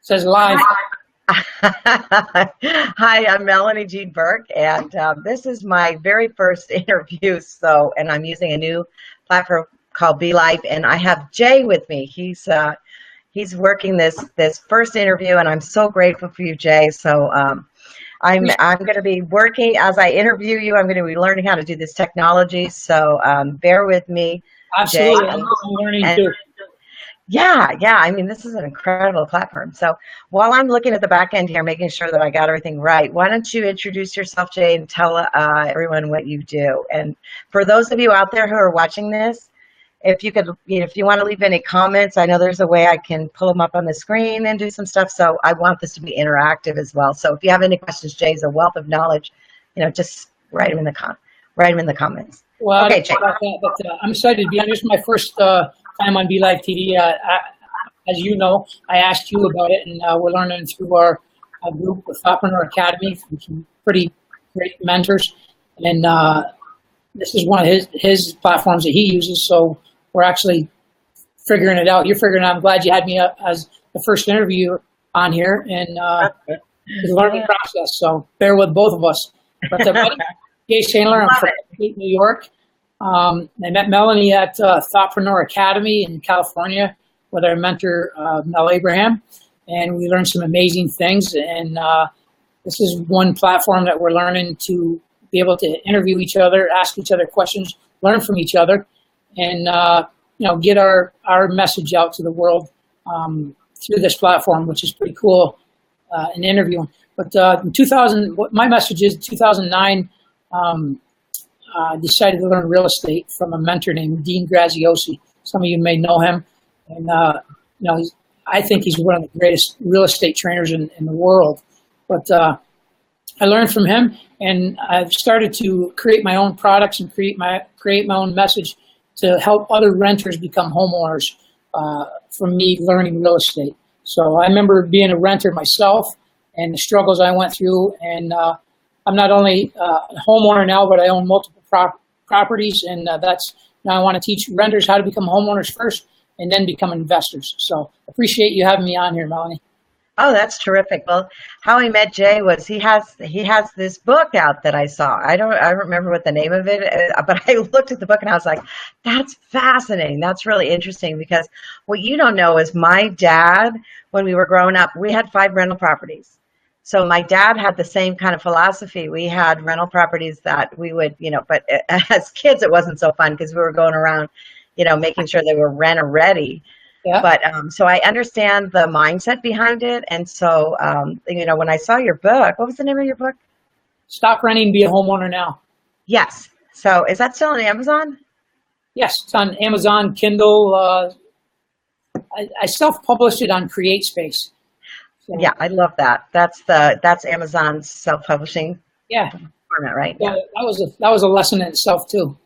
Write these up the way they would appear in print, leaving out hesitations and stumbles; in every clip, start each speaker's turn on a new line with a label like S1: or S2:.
S1: Says live.
S2: Hi, I'm MelanieJeanBurke, and this is my very first interview. And I'm using a new platform called MelanieLIVE, and I have Jay with me. He's working this first interview, and I'm so grateful for you, Jay. So I'm going to be working as I interview you. I'm going to be learning how to do this technology. So bear with me,
S1: Absolutely.
S2: Jay.
S1: I'm learning too.
S2: Yeah. I mean, this is an incredible platform. So while I'm looking at the back end here, making sure that I got everything right, why don't you introduce yourself, Jay, and tell everyone what you do. And for those of you out there who are watching this, if you could, if you want to leave any comments, I know there's a way I can pull them up on the screen and do some stuff. So I want this to be interactive as well. So if you have any questions, Jay's a wealth of knowledge. Just write them in the comments.
S1: Well,
S2: okay, Jay.
S1: But I'm excited to be on. This is my first time on MelanieLIVE TV. As you know, I asked you about it, and we're learning through our group with Thoughtpreneur Academy from some pretty great mentors. And this is one of his platforms that he uses. So we're actually figuring it out. You're figuring it out. I'm glad you had me as the first interview on here, and it's a learning process. So bear with both of us. But Jay StHilaire, I'm from New York. I met Melanie at Thoughtpreneur Academy in California with our mentor, Mel Abraham, and we learned some amazing things. And this is one platform that we're learning to be able to interview each other, ask each other questions, learn from each other, and get our message out to the world through this platform, which is pretty cool in interviewing. But in 2000, my message is 2009. Decided to learn real estate from a mentor named Dean Graziosi. Some of you may know him, and I think he's one of the greatest real estate trainers in the world. But I learned from him, and I've started to create my own products and create my own message to help other renters become homeowners from me learning real estate. So I remember being a renter myself and the struggles I went through, and I'm not only a homeowner now, but I own multiple properties, and now I want to teach renters how to become homeowners first and then become investors. So appreciate you having me on here, Melanie.
S2: Oh, that's terrific. Well, how I met Jay was he has this book out that I saw. I don't remember what the name of it is, but I looked at the book and I was like, that's fascinating. That's really interesting, because what you don't know is my dad, when we were growing up, we had 5 rental properties. So my dad had the same kind of philosophy. We had rental properties that we would, but as kids, it wasn't so fun because we were going around, making sure they were renter ready. Yeah. But so I understand the mindset behind it. And so, when I saw your book, what was the name of your book?
S1: Stop Renting, Be a Homeowner Now.
S2: Yes. So is that still on Amazon?
S1: Yes, it's on Amazon, Kindle. I self-published it on CreateSpace. So,
S2: yeah, I love that. That's Amazon's self-publishing format, right?
S1: Yeah, that was a lesson in itself too.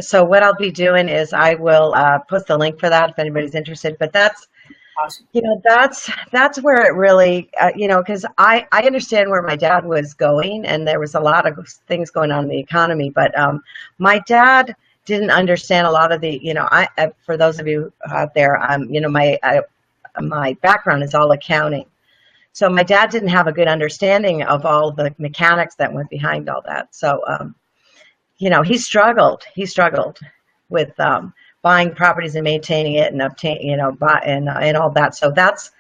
S2: So what I'll be doing is I will post the link for that if anybody's interested. But that's awesome. That's where it really because I understand where my dad was going, and there was a lot of things going on in the economy. But my dad didn't understand a lot of the for those of you out there, my background is all accounting. So my dad didn't have a good understanding of all the mechanics that went behind all that. So, he struggled. He struggled with buying properties and maintaining it and and all that. So that's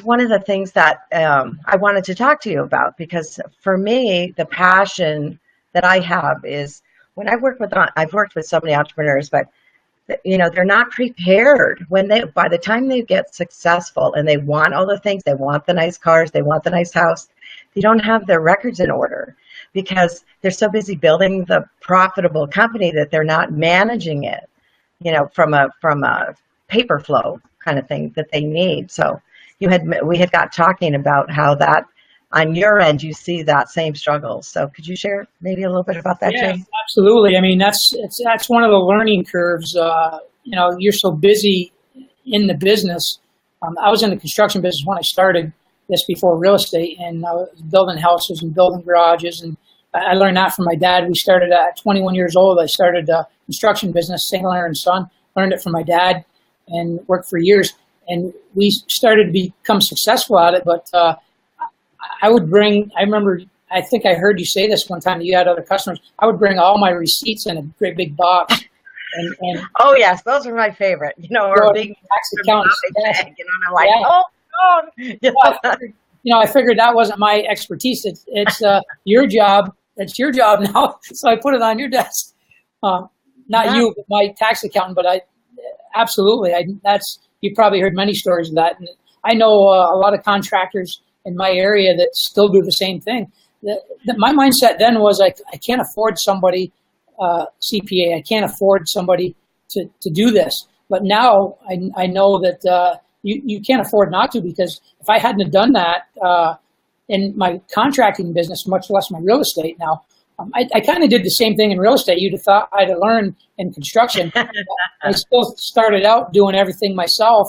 S2: one of the things that I wanted to talk to you about, because for me, the passion that I have is when I've worked with so many entrepreneurs, but they're not prepared by the time they get successful and they want all the things, they want the nice cars, they want the nice house, they don't have their records in order because they're so busy building the profitable company that they're not managing it, from a paper flow kind of thing that they need. So we had got talking about how that on your end, you see that same struggle. So could you share maybe a little bit about that,
S1: Yeah,
S2: Jay?
S1: absolutely. I mean, that's one of the learning curves. You're so busy in the business. I was in the construction business when I started this before real estate, and I was building houses and building garages. And I learned that from my dad. We started at 21 years old. I started a construction business, StHilaire and Son. Learned it from my dad. and worked for years. And we started to become successful at it. But I remember, I think I heard you say this one time that you had other customers. I would bring all my receipts in a great big box. And
S2: oh yes, those are my favorite. You know, or big
S1: tax accountants.
S2: Bag, you know, and I'm like, oh God.
S1: I figured that wasn't my expertise. It's your job. It's your job now. So I put it on your desk. Not you, but my tax accountant. But absolutely, you've probably heard many stories of that. And I know a lot of contractors in my area that still do the same thing. My mindset then was I can't afford somebody, CPA. I can't afford somebody to do this. But now I know that you can't afford not to, because if I hadn't have done that in my contracting business, much less my real estate now, I kind of did the same thing in real estate. You'd have thought I'd have learned in construction. I still started out doing everything myself,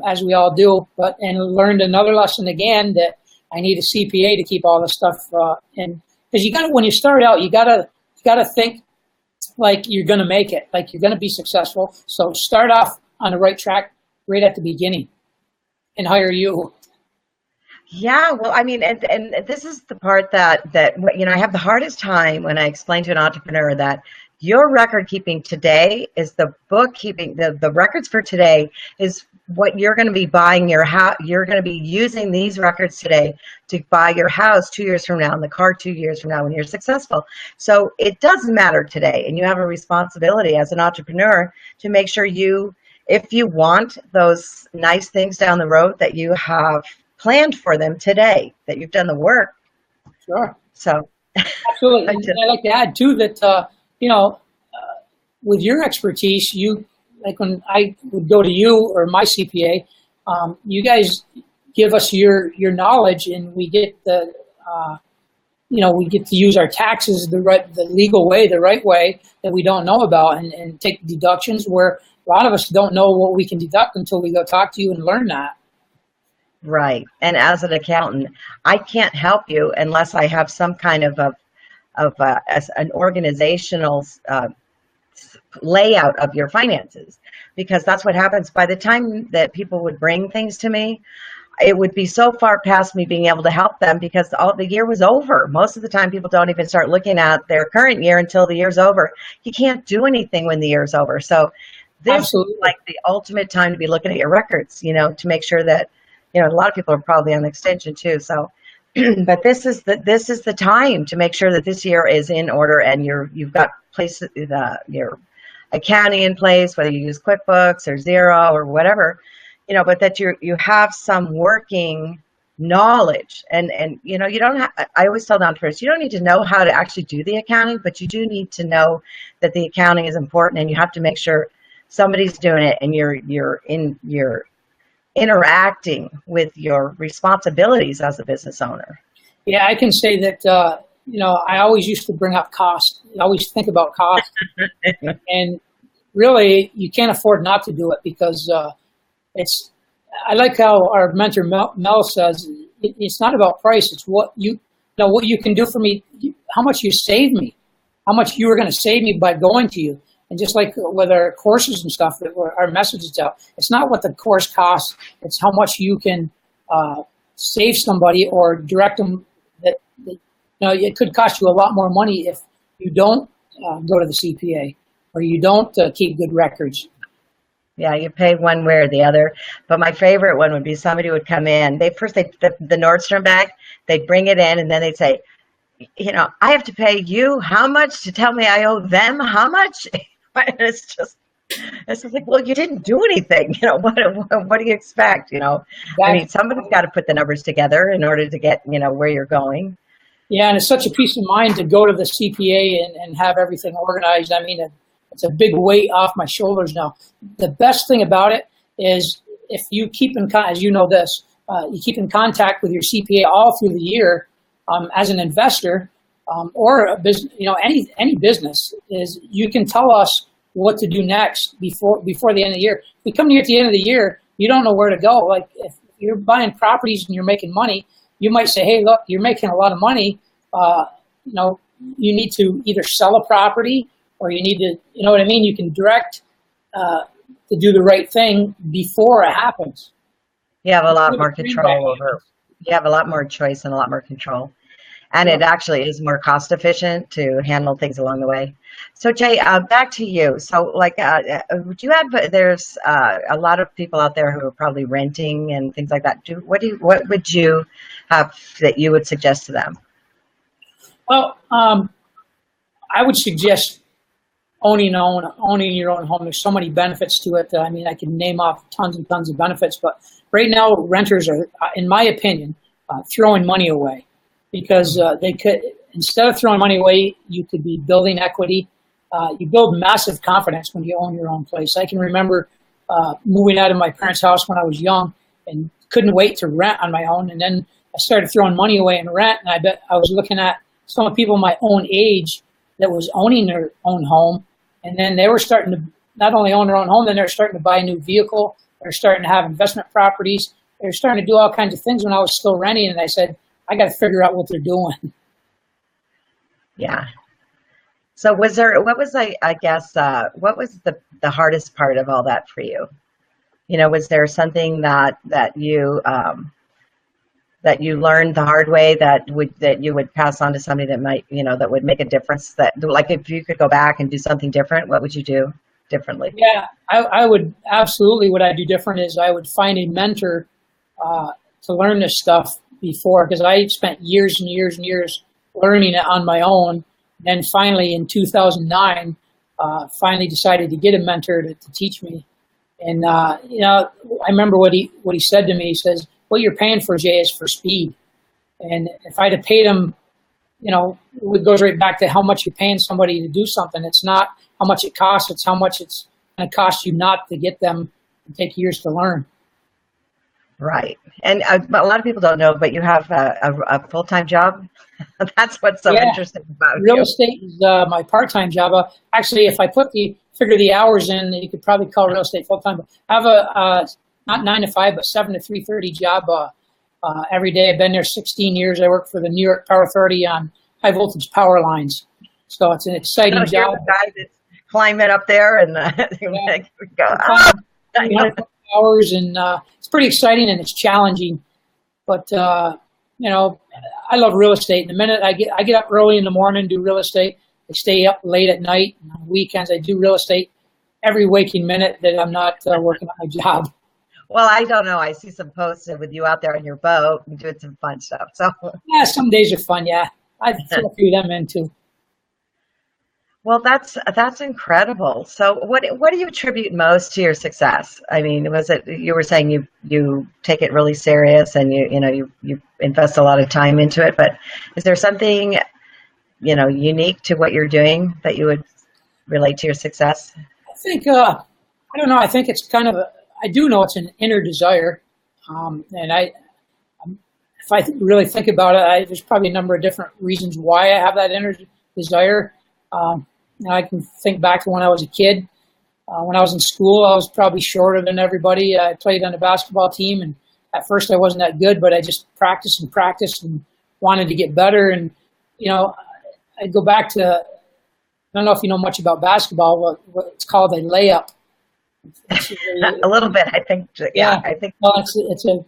S1: as we all do, and learned another lesson again, that I need a CPA to keep all this stuff in. Because when you start out, you gotta think like you're gonna make it, like you're gonna be successful. So start off on the right track right at the beginning, and hire you.
S2: Yeah, well, I mean, and this is the part that I have the hardest time when I explain to an entrepreneur that your record keeping today is the bookkeeping. The records for today is what you're going to be buying your house. You're going to be using these records today to buy your house 2 years from now, and the car 2 years from now when you're successful. So it doesn't matter today, and you have a responsibility as an entrepreneur to make sure if you want those nice things down the road, that you have planned for them today, that you've done the work.
S1: Sure.
S2: So
S1: absolutely. And I'd like to add too that with your expertise, like when I would go to you or my CPA, you guys give us your knowledge, and we get we get to use our taxes the legal way, the right way that we don't know about, and take deductions where a lot of us don't know what we can deduct until we go talk to you and learn that.
S2: Right. And as an accountant, I can't help you unless I have some kind of an organizational layout of your finances, because that's what happens. By the time that people would bring things to me, it would be so far past me being able to help them, because the year was over. Most of the time, people don't even start looking at their current year until the year's over. You can't do anything when the year's over. So this
S1: Absolutely.
S2: is like the ultimate time to be looking at your records, to make sure that, a lot of people are probably on the extension too. So, but this is the time to make sure that this year is in order, and you've got your accounting in place, whether you use QuickBooks or Xero or whatever, but that you have some working knowledge, and you don't have. I always tell entrepreneurs, you don't need to know how to actually do the accounting, but you do need to know that the accounting is important, and you have to make sure somebody's doing it, and you're interacting with your responsibilities as a business owner.
S1: Yeah, I can say that, I always used to bring up cost. I always think about cost. And really, you can't afford not to do it, because I like how our mentor Mel says, it's not about price. It's what you can do for me, how much you save me, how much you were going to save me by going to you. And just like with our courses and stuff, that our messages out, it's not what the course costs, it's how much you can save somebody or direct them. It could cost you a lot more money if you don't go to the CPA, or you don't keep good records.
S2: Yeah, you pay one way or the other. But my favorite one would be somebody would come in. The Nordstrom bag, they'd bring it in, and then they'd say, I have to pay you how much to tell me I owe them how much? It's just like, well, you didn't do anything. What do you expect?
S1: Exactly.
S2: I mean, somebody's got to put the numbers together in order to get, where you're going.
S1: Yeah, and it's such a peace of mind to go to the CPA and have everything organized. I mean, it's a big weight off my shoulders now. The best thing about it is, if you keep as you know this, you keep in contact with your CPA all through the year, as an investor, or a business, any business, is you can tell us what to do next before the end of the year. If we come to you at the end of the year, you don't know where to go. Like, if you're buying properties and you're making money, you might say, hey, look, you're making a lot of money. You need to either sell a property, or you need to, you know what I mean? You can direct to do the right thing before it happens.
S2: You have a lot more control over, you have a lot more choice and a lot more control. And it actually is more cost efficient to handle things along the way. So Jay, back to you. So like, would you have, there's a lot of people out there who are probably renting and things like that. What would you have that you would suggest to them?
S1: Well, I would suggest owning your own home. There's so many benefits to it. I mean, I can name off tons and tons of benefits, but right now renters are, in my opinion, throwing money away. Because they could, instead of throwing money away, you could be building equity. You build massive confidence when you own your own place. I can remember moving out of my parents' house when I was young and couldn't wait to rent on my own. And then I started throwing money away in rent. And I bet I was looking at some people my own age that was owning their own home. And then they were starting to not only own their own home, then they're starting to buy a new vehicle. They're starting to have investment properties. They're starting to do all kinds of things when I was still renting. And I said, I got to figure out what they're doing.
S2: Yeah. So what was the hardest part of all that for you? You know, was there something that you learned the hard way that you would pass on to somebody that might, you know, that would make a difference, that like if you could go back and do something different, what would you do differently?
S1: Yeah, I would absolutely, what I do different is I would find a mentor to learn this stuff before, because I spent years and years and years learning it on my own. Then finally in 2009, finally decided to get a mentor to teach me. And, you know, I remember what he said to me. He says, what you're paying for, Jay, is for speed. And if I'd have paid him, you know, it goes right back to how much you're paying somebody to do something. It's not how much it costs, it's how much it's going to cost you not to get them to take years to learn.
S2: Right. And a lot of people don't know, but you have a full-time job. That's what's so interesting about
S1: real estate is my part-time job. Actually, if I figure the hours in, you could probably call real estate full-time. But I have a not 9 to 5, but 7 to 3:30 job every day. I've been there 16 years. I work for the New York Power Authority on high voltage power lines. So it's an exciting job.
S2: The guy that's climbing up there and
S1: hours, and it's pretty exciting and it's challenging. But you know, I love real estate. The minute I get up early in the morning, do real estate. I stay up late at night. And on weekends, I do real estate every waking minute that I'm not working on my job.
S2: Well, I don't know. I see some posts with you out there on your boat and doing some fun stuff. So
S1: yeah, some days are fun. Yeah, I throw a few of them in too.
S2: Well, that's incredible. So what do you attribute most to your success? I mean, was it, you were saying you take it really serious and you invest a lot of time into it, but is there something, you know, unique to what you're doing that you would relate to your success?
S1: I think, I don't know. I think it's kind of I do know it's an inner desire. And if I really think about it, there's probably a number of different reasons why I have that inner desire. I can think back to when I was a kid. When I was in school, I was probably shorter than everybody. I played on the basketball team, and at first I wasn't that good, but I just practiced and wanted to get better. And, you know, I'd go back to, I don't know if you know much about basketball, what it's called a layup.
S2: A little bit, I think. Yeah, I think.
S1: Well, it's a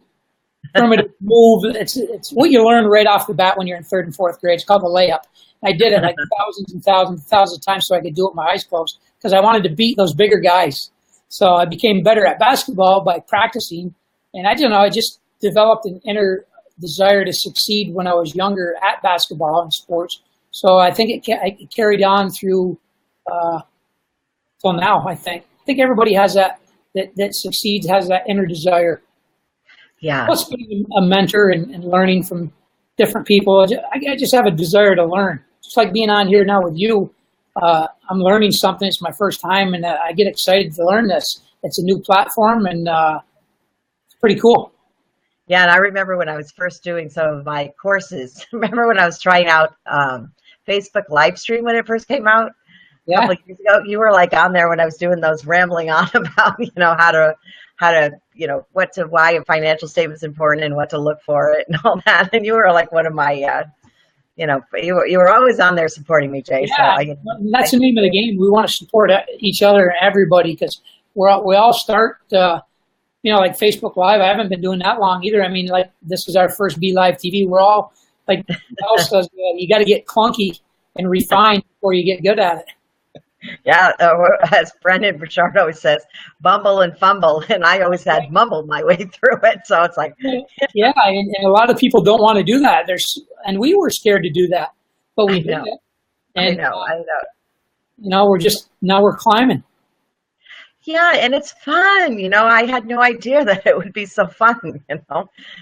S1: primitive move. It's what you learn right off the bat when you're in 3rd and 4th grade. It's called a layup. I did it like thousands and thousands and thousands of times so I could do it with my eyes closed because I wanted to beat those bigger guys. So I became better at basketball by practicing. And I don't know, I just developed an inner desire to succeed when I was younger at basketball and sports. So I think it carried on through till now, I think. I think everybody has that succeeds, has that inner desire.
S2: Yeah.
S1: Plus being a mentor and learning from different people. I just have a desire to learn. Just like being on here now with you, I'm learning something. It's my first time, and I get excited to learn this. It's a new platform, and it's pretty cool.
S2: Yeah, and I remember when I was first doing some of my courses. Remember when I was trying out Facebook live stream when it first came out?
S1: Yeah.
S2: A couple of years ago, you were like on there when I was doing those rambling on about, you know, how to, you know, why a financial statement is important and what to look for it and all that. And you were like one of my, you know, you were always on there supporting me, Jay.
S1: Yeah,
S2: so
S1: that's the name of the game. We want to support each other and everybody because we all start, like Facebook Live. I haven't been doing that long either. I mean, like this is our first BeLive TV. We're all like, else says, you got to get clunky and refined before you get good at it.
S2: Yeah, as Brendan Burchard always says, bumble and fumble, and I always had mumbled my way through it. So it's like,
S1: yeah, and a lot of people don't want to do that. And we were scared to do that, but we did it. And,
S2: I know.
S1: We're climbing.
S2: Yeah, and it's fun. I had no idea that it would be so fun.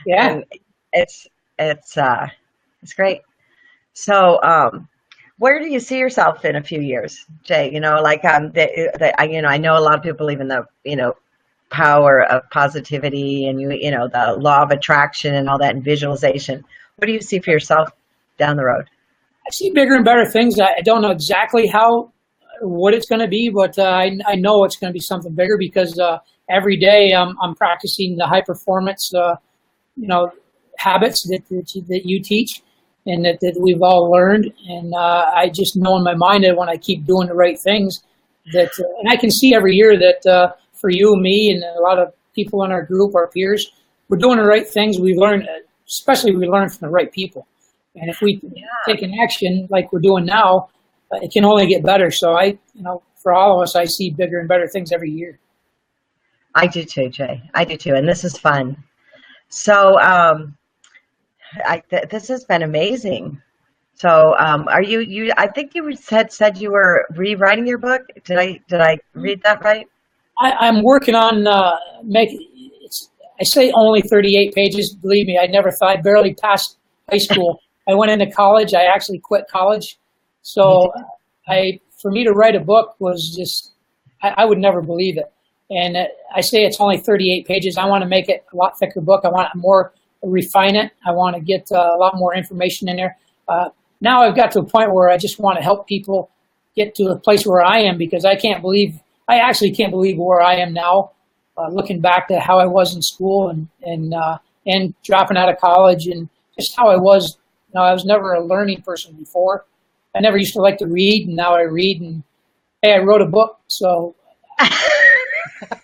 S1: Yeah,
S2: and it's great. So, where do you see yourself in a few years, Jay? I know a lot of people believe in the power of positivity and the law of attraction and all that, and visualization. What do you see for yourself down the road?
S1: I see bigger and better things. I don't know exactly what it's going to be, but I know it's going to be something bigger because every day I'm practicing the high performance habits that you teach and that we've all learned. And I just know in my mind that when I keep doing the right things, and I can see every year that for you, me, and a lot of people in our group, our peers, we're doing the right things. We learn, especially we learn from the right people. And if we take an action like we're doing now, it can only get better. So for all of us, I see bigger and better things every year.
S2: I do too, Jay. I do too. And this is fun. So, this has been amazing. So, are you, I think you said you were rewriting your book. Did I read that right?
S1: I'm working on, I say only 38 pages. Believe me, I never thought. I barely passed high school. I went into college. I actually quit college. So for me to write a book was just, I would never believe it. And I say it's only 38 pages. I want to make it a lot thicker book. I want to refine it. I want to get a lot more information in there. Now I've got to a point where I just want to help people get to a place where I am, because I actually can't believe where I am now, looking back to how I was in school and dropping out of college and just how I was. I was never a learning person before. I never used to like to read, and now I read, and hey, I wrote a book, so.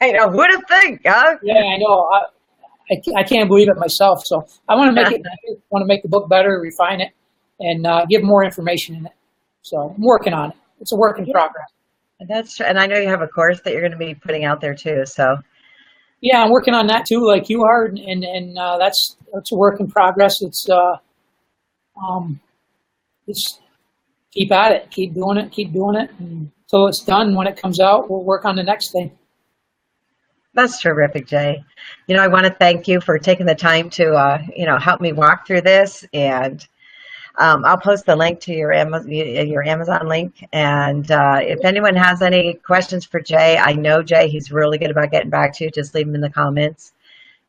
S2: I know, who'd have think, huh?
S1: Yeah, I know. I can't believe it myself, so I want to make it better. I want to make the book better, refine it, and give more information in it. So I'm working on it. It's a work in progress.
S2: That's true, and I know you have a course that you're going to be putting out there too, so.
S1: Yeah, I'm working on that too, like you are, and that's a work in progress. It's keep at it, keep doing it until it's done. When it comes out, we'll work on the next thing.
S2: That's terrific, Jay. I want to thank you for taking the time to, help me walk through this. And I'll post the link to your Amazon link. And if anyone has any questions for Jay, I know Jay, he's really good about getting back to you. Just leave them in the comments.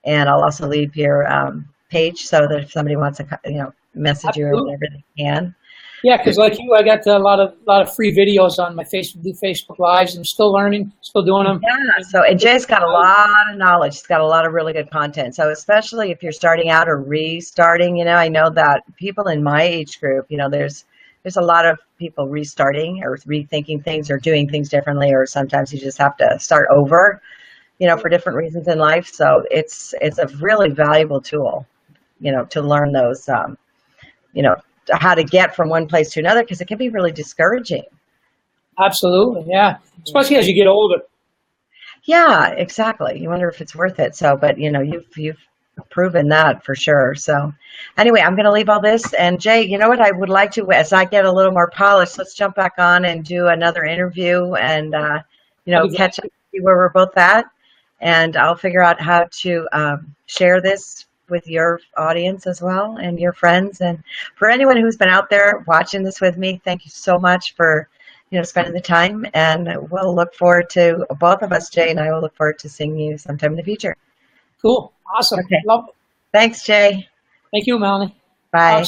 S2: And I'll also leave your page so that if somebody wants to, message you or whatever they can.
S1: Yeah, because like you, I got a lot of free videos on my Facebook Lives. I'm still learning, still doing them.
S2: Yeah. And Jay's got a lot of knowledge. He's got a lot of really good content. So especially if you're starting out or restarting, I know that people in my age group, there's a lot of people restarting or rethinking things or doing things differently, or sometimes you just have to start over, for different reasons in life. So it's a really valuable tool, to learn those, how to get from one place to another, because it can be really discouraging.
S1: Absolutely, yeah. Especially as you get older.
S2: Yeah, exactly. You wonder if it's worth it. So, but you've proven that for sure. So, anyway, I'm going to leave all this. And Jay, you know what I would like to, as I get a little more polished, let's jump back on and do another interview and catch up, see where we're both at, and I'll figure out how to share this with your audience as well and your friends. And for anyone who's been out there watching this with me, thank you so much for spending the time, and we'll look forward to, both of us, Jay and I will look forward to seeing you sometime in the future.
S1: Cool. Awesome.
S2: Okay.
S1: Love it.
S2: Thanks, Jay.
S1: Thank you, Melanie.
S2: Bye.